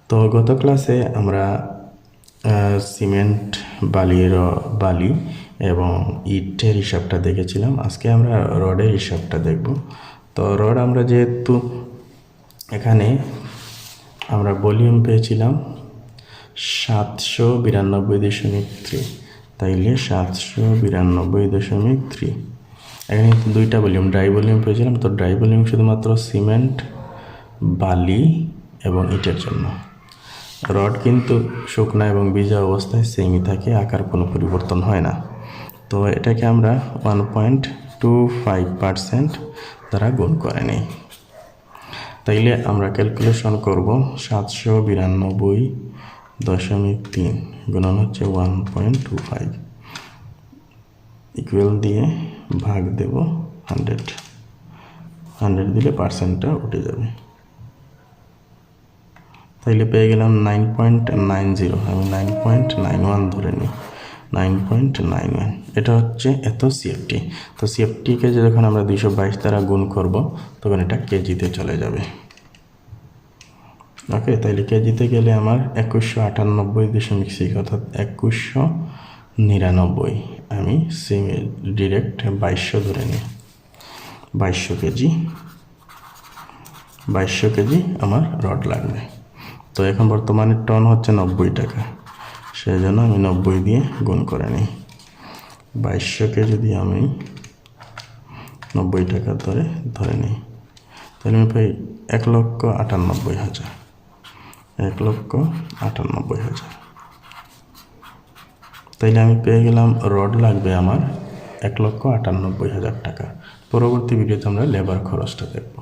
তো গত ক্লাসে আমরা সিমেন্ট বালি এবং ইটের হিসাবটা দেখেছিলাম। আজকে আমরা রডের হিসাবটা দেখব। তো রড আমরা যেহেতু এখানে আমরা ভলিউম পেয়েছিলাম 792.3, তাইলে 792.3 এখানে দুইটা ভলিউম, ড্রাই ভলিউম পেয়েছিলাম। তো ড্রাই ভলিউম শুধুমাত্র সিমেন্ট, বালি এবং ইটের জন্য। রড কিন্তু শুকনা এবং ভিজা অবস্থায় সেমই থাকে, আকার কোনো পরিবর্তন হয় না। তো এটাকে আমরা 1.25% দ্বারা গুণ করে নিই। তাইলে আমরা ক্যালকুলেশন করব 792.3 গুণন হচ্ছে 1.25 ইকুয়াল দিয়ে ভাগ দেব 100 দিলে পার্সেন্টটা উঠে যাবে। তাইলে পেয়ে গেলাম 9.90, আমি 9.91 ধরে নিই, 9.91। এটা হচ্ছে এত সিএফটি। তো সিএফটিকে যখন আমরা 222 দ্বারা গুণ করব তখন এটা কেজিতে চলে যাবে। ওকে, তাইলে কেজিতে গেলে আমার 2198.6 অর্থাৎ 2199, আমি ডিরেক্ট 2200 ধরে নিই। 2200 কেজি আমার রড লাগবে। তো এখন বর্তমানে টন হচ্ছে 90 টাকা, সেই জন্য আমি 90 দিয়ে গুণ করে নিই। 2200কে যদি আমি 90 টাকা ধরে নিই, তাহলে আমি পাই 1,98,000। 1,98,000। তাইলে আমি পেয়ে গেলাম রড লাগবে আমার 1,98,000 টাকা। পরবর্তী ভিডিওতে আমরা লেবার খরচটা দেখব।